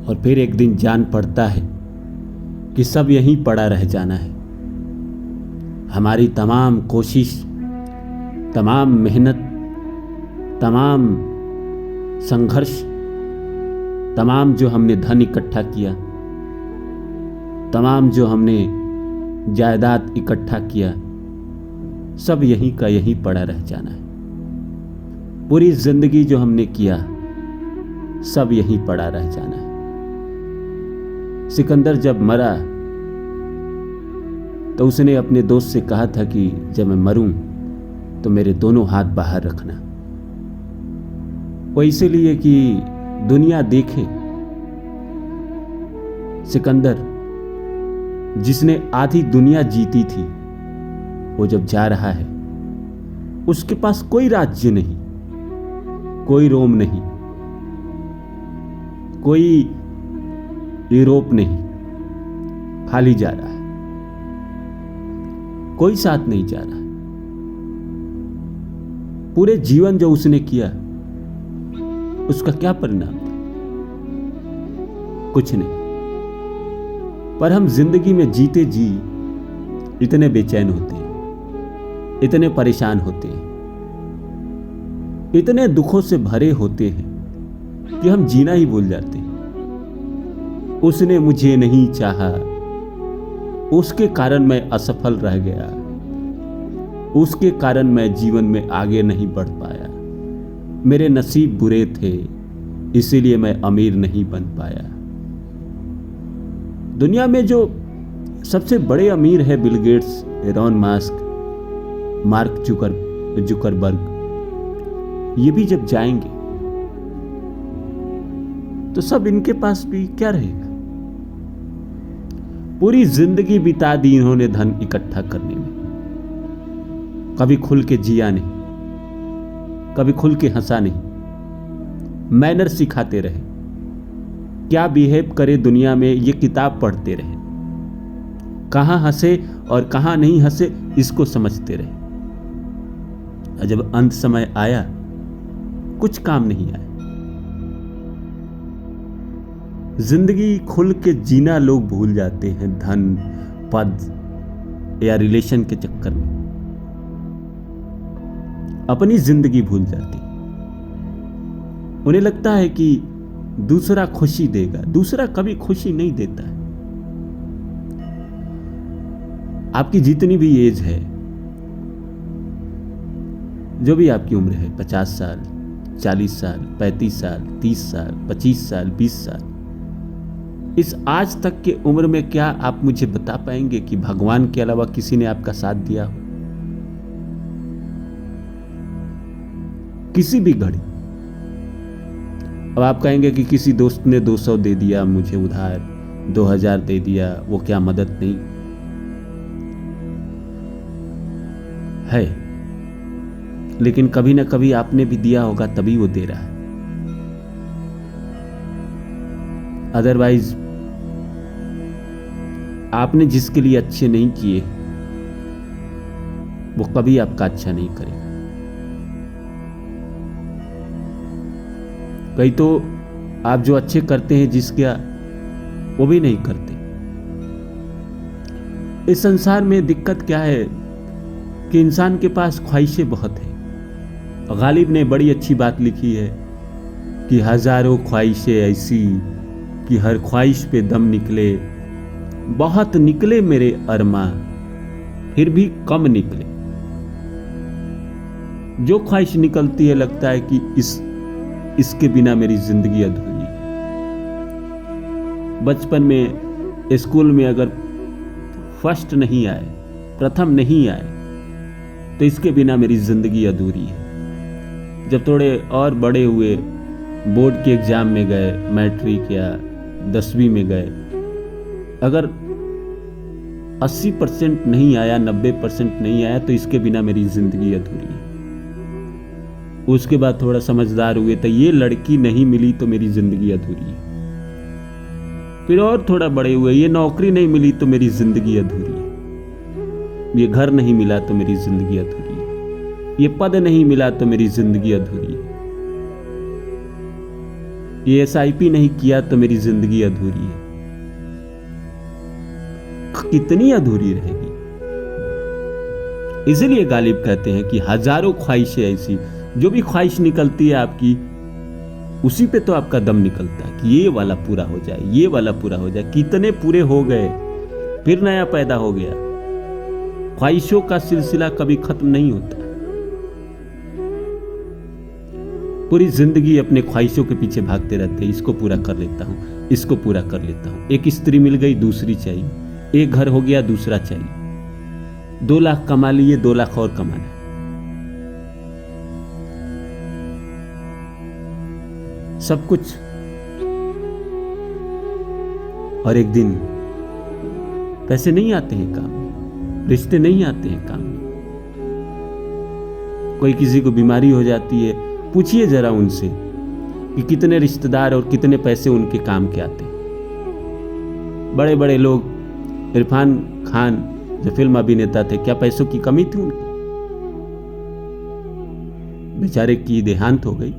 और फिर एक दिन जान पड़ता है कि सब यहीं पड़ा रह जाना है। हमारी तमाम कोशिश, तमाम मेहनत, तमाम संघर्ष, तमाम जो हमने धन इकट्ठा किया, तमाम जो हमने जायदाद इकट्ठा किया, सब यहीं का यहीं पड़ा रह जाना है। पूरी जिंदगी जो हमने किया, सब यहीं पड़ा रह जाना है। सिकंदर जब मरा तो उसने अपने दोस्त से कहा था कि जब मैं मरूं तो मेरे दोनों हाथ बाहर रखना। वो इसीलिए कि दुनिया देखे। सिकंदर जिसने आधी दुनिया जीती थी, वो जब जा रहा है, उसके पास कोई राज्य नहीं, कोई रोम नहीं, कोई यूरोप नहीं, खाली जा रहा है, कोई साथ नहीं जा रहा है। पूरे जीवन जो उसने किया, उसका क्या परिणाम था? कुछ नहीं। पर हम जिंदगी में जीते जी इतने बेचैन होते हैं, इतने परेशान होते हैं, इतने दुखों से भरे होते हैं कि हम जीना ही भूल जाते हैं। उसने मुझे नहीं चाहा, उसके कारण मैं असफल रह गया, उसके कारण मैं जीवन में आगे नहीं बढ़ पाया। मेरे नसीब बुरे थे, इसीलिए मैं अमीर नहीं बन पाया। दुनिया में जो सबसे बड़े अमीर है Bill Gates, Elon Musk, Mark Zuckerberg, ये भी जब जाएंगे तो सब इनके पास भी क्या रहेगा? पूरी जिंदगी बिता दी इन्होंने धन इकट्ठा करने में। कभी खुल के जिया नहीं, कभी खुल के हंसा नहीं। मैनर सिखाते रहे, क्या बिहेव करे दुनिया में ये किताब पढ़ते रहे। कहां हंसे और कहां नहीं हंसे इसको समझते रहे। और जब अंत समय आया, कुछ काम नहीं आया। जिंदगी खुल के जीना लोग भूल जाते हैं धन, पद या रिलेशन के चक्कर में। अपनी जिंदगी भूल जाते। उन्हें लगता है कि दूसरा खुशी देगा। दूसरा कभी खुशी नहीं देता है। आपकी जितनी भी एज है, जो भी आपकी उम्र है, 50 साल, 40 साल, 35 साल, 30 साल, 25 साल, 20 साल, इस आज तक के उम्र में क्या आप मुझे बता पाएंगे कि भगवान के अलावा किसी ने आपका साथ दिया हो? किसी भी घड़ी। अब आप कहेंगे कि किसी दोस्त ने 200 दे दिया मुझे उधार, 2000 दे दिया, वो क्या मदद नहीं है? लेकिन कभी ना कभी आपने भी दिया होगा, तभी वो दे रहा है। अदरवाइज आपने जिसके लिए अच्छे नहीं किए, वो कभी आपका अच्छा नहीं करेगा। कई तो आप जो अच्छे करते हैं जिसका, वो भी नहीं करते। इस संसार में दिक्कत क्या है कि इंसान के पास ख्वाहिशें बहुत है। गालिब ने बड़ी अच्छी बात लिखी है कि हजारों ख्वाहिशें ऐसी कि हर ख्वाहिश पे दम निकले, बहुत निकले मेरे अरमा, फिर भी कम निकले। जो ख्वाहिश निकलती है लगता है कि इसके बिना मेरी जिंदगी अधूरी है। बचपन में स्कूल में अगर फर्स्ट नहीं आए, प्रथम नहीं आए, तो इसके बिना मेरी जिंदगी अधूरी है। जब थोड़े और बड़े हुए, बोर्ड के एग्जाम में गए, मैट्रिक या 10वीं में गए, अगर 80% नहीं आया, 90% नहीं आया, तो इसके बिना मेरी जिंदगी अधूरी है। उसके बाद थोड़ा समझदार हुए तो ये लड़की नहीं मिली तो मेरी जिंदगी अधूरी है। फिर और थोड़ा बड़े हुए, ये नौकरी नहीं मिली तो मेरी जिंदगी अधूरी है। ये घर नहीं मिला तो मेरी जिंदगी अधूरी है। ये पद नहीं मिला तो मेरी जिंदगी अधूरी है। ये SIP नहीं किया तो मेरी जिंदगी अधूरी है। कितनी अधूरी रहेगी। इसीलिए गालिब कहते हैं कि हजारों ख्वाहिशें ऐसी, जो भी ख्वाहिश निकलती है आपकी, उसी पे तो आपका दम निकलता है कि ये वाला पूरा हो जाए, ये वाला पूरा हो जाए। कितने पूरे हो गए, फिर नया पैदा हो गया। ख्वाहिशों का सिलसिला कभी खत्म नहीं होता। पूरी जिंदगी अपने ख्वाहिशों के पीछे भागते रहते हैं। इसको पूरा कर लेता हूं, इसको पूरा कर लेता हूं। एक स्त्री मिल गई, दूसरी चाहिए। एक घर हो गया, दूसरा चाहिए। 2 लाख कमा लिए, 2 लाख और कमाना। सब कुछ। और एक दिन पैसे नहीं आते हैं काम में, रिश्ते नहीं आते हैं काम में। कोई किसी को बीमारी हो जाती है, पूछिए जरा उनसे कि कितने रिश्तेदार और कितने पैसे उनके काम के आते हैं। बड़े बड़े लोग, इरफान खान जो फिल्म अभिनेता थे, क्या पैसों की कमी थी उनको? बेचारे की देहांत हो गई।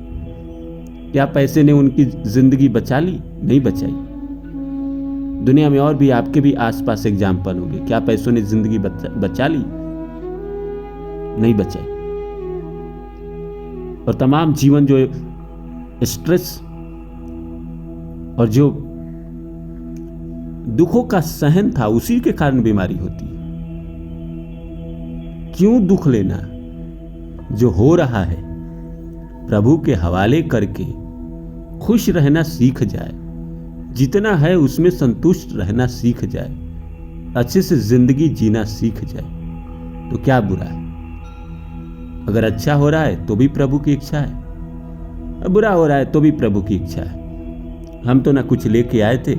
क्या पैसे ने उनकी जिंदगी बचा ली? नहीं बचाई। दुनिया में और भी आपके भी आसपास एग्जाम्पल होंगे। क्या पैसों ने जिंदगी बचा ली? नहीं बचाई। और तमाम जीवन जो स्ट्रेस और जो दुखों का सहन था, उसी के कारण बीमारी होती है। क्यों दुख लेना? जो हो रहा है प्रभु के हवाले करके खुश रहना सीख जाए। जितना है उसमें संतुष्ट रहना सीख जाए। अच्छे से जिंदगी जीना सीख जाए तो क्या बुरा है। अगर अच्छा हो रहा है तो भी प्रभु की इच्छा है, बुरा हो रहा है तो भी प्रभु की इच्छा है। हम तो ना कुछ लेके आए थे,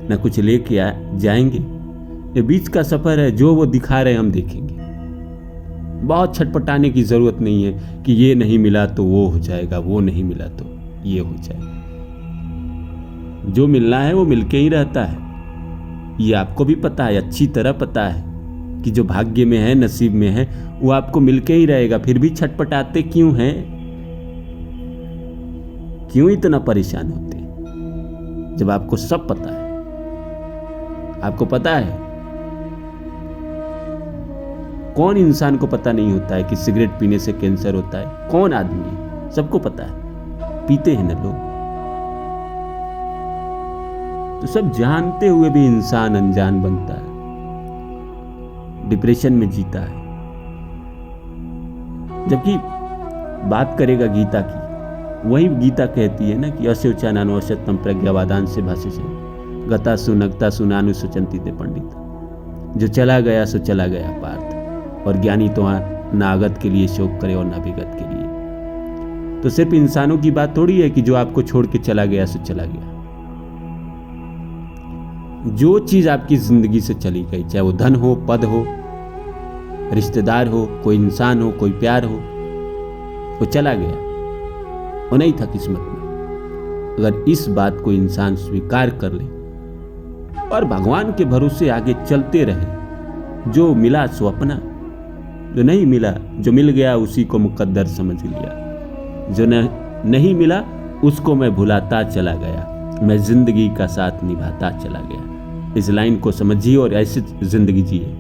ना कुछ लेके जाएंगे। ये बीच का सफर है, जो वो दिखा रहे हम देखेंगे। बहुत छटपटाने की जरूरत नहीं है कि ये नहीं मिला तो वो हो जाएगा, वो नहीं मिला तो ये हो जाएगा। जो मिलना है वो मिलके ही रहता है। ये आपको भी पता है, अच्छी तरह पता है कि जो भाग्य में है, नसीब में है, वो आपको मिलके ही रहेगा। फिर भी छटपटाते क्यों हैं? क्यों इतना परेशान होते हैं जब आपको सब पता है? आपको पता है कौन इंसान को पता नहीं होता है कि सिगरेट पीने से कैंसर होता है? कौन आदमी? सबको पता है, पीते हैं ना लोग। तो सब जानते हुए भी इंसान अनजान बनता है, डिप्रेशन में जीता है। जबकि बात करेगा गीता की, वही गीता कहती है ना कि अशोचानानो अशतम प्रज्ञावादान से भाष्य गता सुनगता सुनानु सुचंती ते पंडित। जो चला गया सो चला गया पार्थ, और ज्ञानी तो नागत के लिए शोक करे और ना विगत के लिए। तो सिर्फ इंसानों की बात थोड़ी है कि जो आपको छोड़ के चला गया सो चला गया। जो चीज आपकी जिंदगी से चली गई, चाहे वो धन हो, पद हो, रिश्तेदार हो, कोई इंसान हो, कोई प्यार हो, वो चला गया, वो नहीं था किस्मत में। अगर इस बात को इंसान स्वीकार कर ले और भगवान के भरोसे आगे चलते रहे, जो मिला सो अपना, जो नहीं मिला, जो मिल गया उसी को मुकद्दर समझ लिया, जो नहीं मिला उसको मैं भुलाता चला गया, मैं जिंदगी का साथ निभाता चला गया। इस लाइन को समझिए और ऐसी जिंदगी जिए।